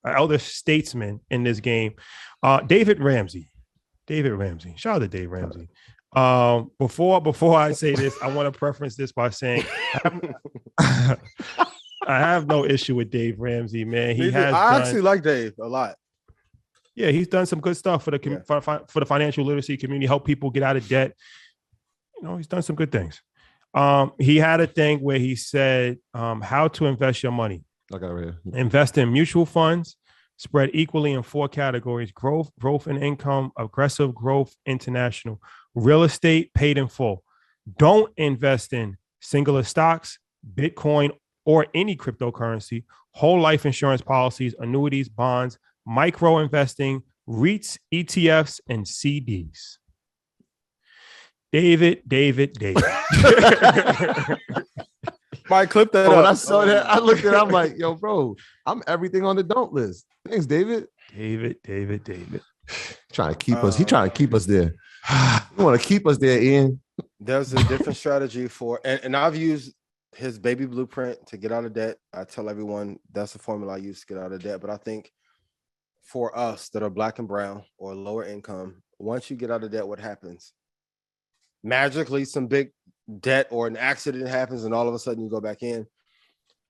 elder statesman in this game, David Ramsey. Shout out to Dave Ramsey. Before I say this, I want to preference this by saying I have no issue with Dave Ramsey, man. I actually like Dave a lot. Yeah, he's done some good stuff for the financial literacy community, help people get out of debt. He's done some good things. He had a thing where he said how to invest your money. Okay, right. Invest in mutual funds, spread equally in 4 categories: growth and income, aggressive growth, international, real estate, paid in full. Don't invest in singular stocks, Bitcoin, or any cryptocurrency, whole life insurance policies, annuities, bonds, micro investing, REITs, ETFs, and CDs. David. Might clip that up. When I saw that, I looked at it, I'm like, yo, bro, I'm everything on the don't list. Thanks, David. David. Trying to keep us. He trying to keep us there. You want to keep us there, Ian? There's a different strategy for, and I've used his baby blueprint to get out of debt. I tell everyone that's the formula I use to get out of debt. But I think for us that are black and brown or lower income, once you get out of debt, what happens? Magically, some big debt or an accident happens, and all of a sudden you go back in.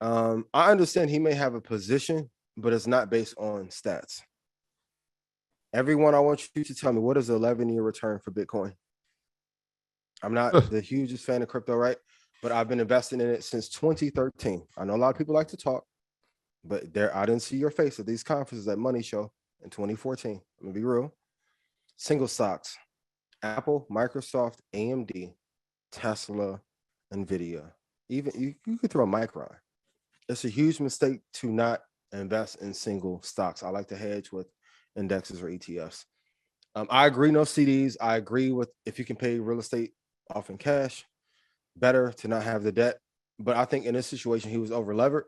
I understand he may have a position, but it's not based on stats. Everyone, I want you to tell me, what is the 11-year return for Bitcoin? I'm not the hugest fan of crypto, right? But I've been investing in it since 2013. I know a lot of people like to talk, but I didn't see your face at these conferences at Money Show in 2014. I'm gonna be real. Single stocks: Apple, Microsoft, AMD, Tesla, Nvidia. Even you could throw Micron. It's a huge mistake to not invest in single stocks. I like to hedge with indexes or ETFs. I agree, no CDs. I agree with if you can pay real estate off in cash, better to not have the debt. But I think in this situation, he was over levered.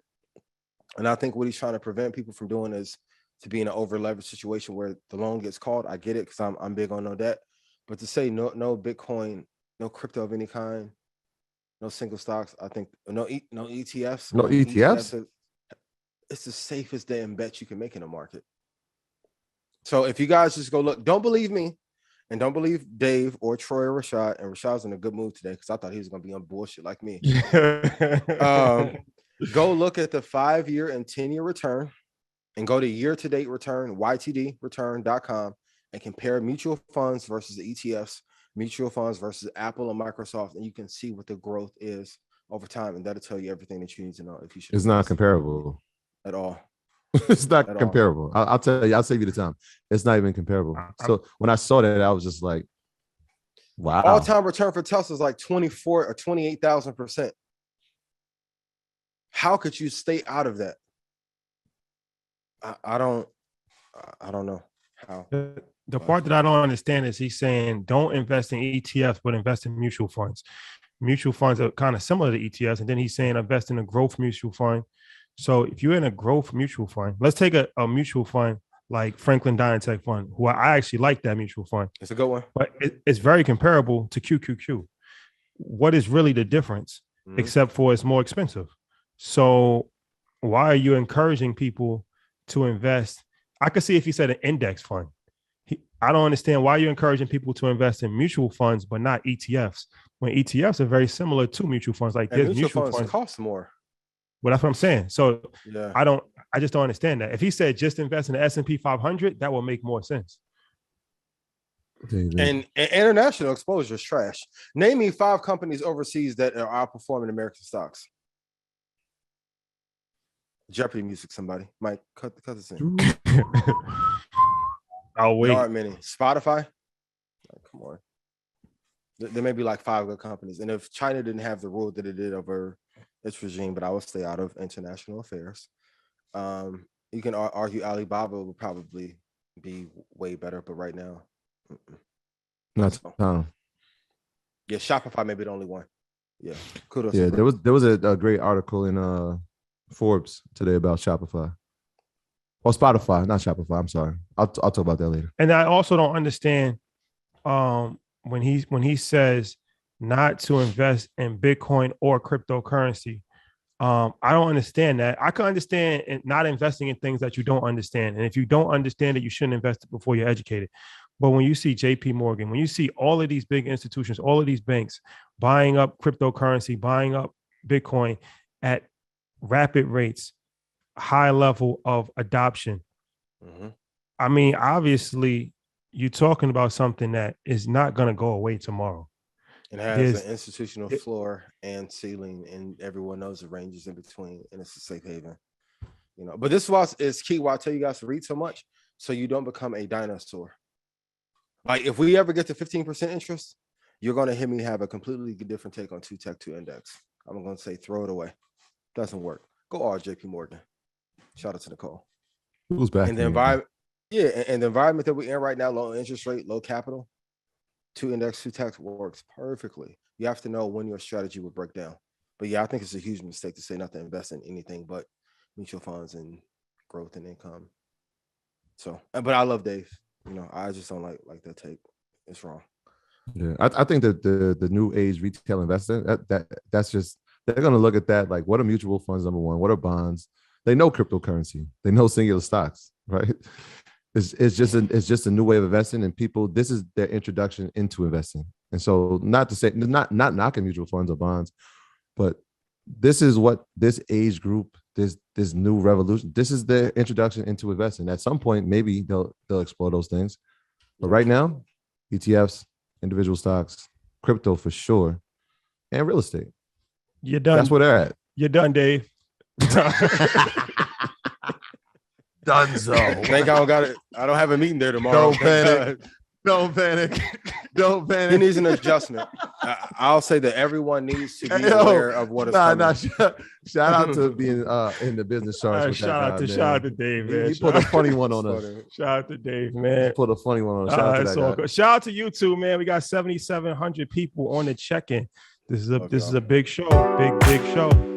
And I think what he's trying to prevent people from doing is to be in an over leveraged situation where the loan gets called. I get it because I'm big on no debt. But to say no Bitcoin, no crypto of any kind, no single stocks, I think no ETFs. No ETFs? It's the safest damn bet you can make in the market. So if you guys just go look, don't believe me and don't believe Dave or Troy or Rashad. And Rashad's in a good mood today because I thought he was going to be on bullshit like me. Go look at the 5-year and 10-year return and go to year-to-date return, ytdreturn.com, and compare mutual funds versus the ETFs, mutual funds versus Apple and Microsoft, and you can see what the growth is over time, and that'll tell you everything that you need to know if you should. It's not comparable at all. It's not comparable. I'll tell you. I'll save you the time. It's not even comparable. So when I saw that, I was just like, wow. All-time return for Tesla is like 24 or 28,000%. How could you stay out of that? I don't know how. The part that I don't understand is he's saying don't invest in ETFs, but invest in mutual funds. Mutual funds are kind of similar to ETFs. And then he's saying invest in a growth mutual fund. So if you're in a growth mutual fund, let's take a mutual fund like Franklin Diantech Fund, who I actually like that mutual fund. It's a good one. But it's very comparable to QQQ. What is really the difference, except for it's more expensive? So why are you encouraging people to invest? I could see if he said an index fund. I don't understand why you're encouraging people to invest in mutual funds, but not ETFs, when ETFs are very similar to mutual funds. Like there's mutual funds cost more. Well, that's what I'm saying. So yeah. I just don't understand that. If he said just invest in the S&P 500, that will make more sense. And international exposure is trash. Name me 5 companies overseas that are outperforming American stocks. Jeopardy music, somebody. Mike, cut this in. I'll wait. There aren't many. Spotify? Oh, come on. There may be like 5 good companies. And if China didn't have the rule that it did over its regime, but I would stay out of international affairs. You can argue Alibaba would probably be way better, but right now, not so. Yeah, Shopify may be the only one. Yeah, kudos. Yeah, there was a great article in Forbes today about Shopify. Or Spotify, not Shopify. I'm sorry. I'll talk about that later. And I also don't understand when he says not to invest in Bitcoin or cryptocurrency. I don't understand that. I can understand not investing in things that you don't understand. And if you don't understand it, you shouldn't invest it before you're educated. But when you see JP Morgan, when you see all of these big institutions, all of these banks buying up cryptocurrency, buying up Bitcoin at rapid rates, high level of adoption. Mm-hmm. I mean, obviously, you're talking about something that is not going to go away tomorrow. It has an institutional floor and ceiling, and everyone knows the ranges in between, and it's a safe haven. You know, but this is key. Why I tell you guys to read so much, so you don't become a dinosaur. Like if we ever get to 15% interest, you're going to hear me have a completely different take on 2 Tech 2 Index. I'm going to say throw it away. Doesn't work. Go all JP Morgan. Shout out to Nicole. Who's back? And the environment, and the environment that we're in right now, low interest rate, low capital, 2 Index, 2 Tech works perfectly. You have to know when your strategy will break down. But yeah, I think it's a huge mistake to say not to invest in anything but mutual funds and growth and income. So, but I love Dave. You know, I just don't like that take. It's wrong. Yeah, I think that the new age retail investor that's just they're gonna look at that like what are mutual funds, number one, what are bonds? They know cryptocurrency, they know singular stocks, right? It's just a new way of investing, and people, this is their introduction into investing. And so, not to say not knocking mutual funds or bonds, but this is what this age group, this new revolution, this is their introduction into investing. At some point, maybe they'll explore those things, but right now, ETFs, individual stocks, crypto for sure, and real estate. You're done. That's where they're at. You're done, Dave. Dunzo. Thank God I got it. I don't have a meeting there tomorrow. Don't panic. Don't panic. Don't panic. He needs an adjustment. I'll say that everyone needs to be aware of what is coming. Shout out to being in the business charts. Shout out to Dave, man. He put a funny one on us. Shout out to Dave, man. He put a funny one on us. Shout out to you too, man. We got 7,700 people on the check-in. This is a big show. Big show.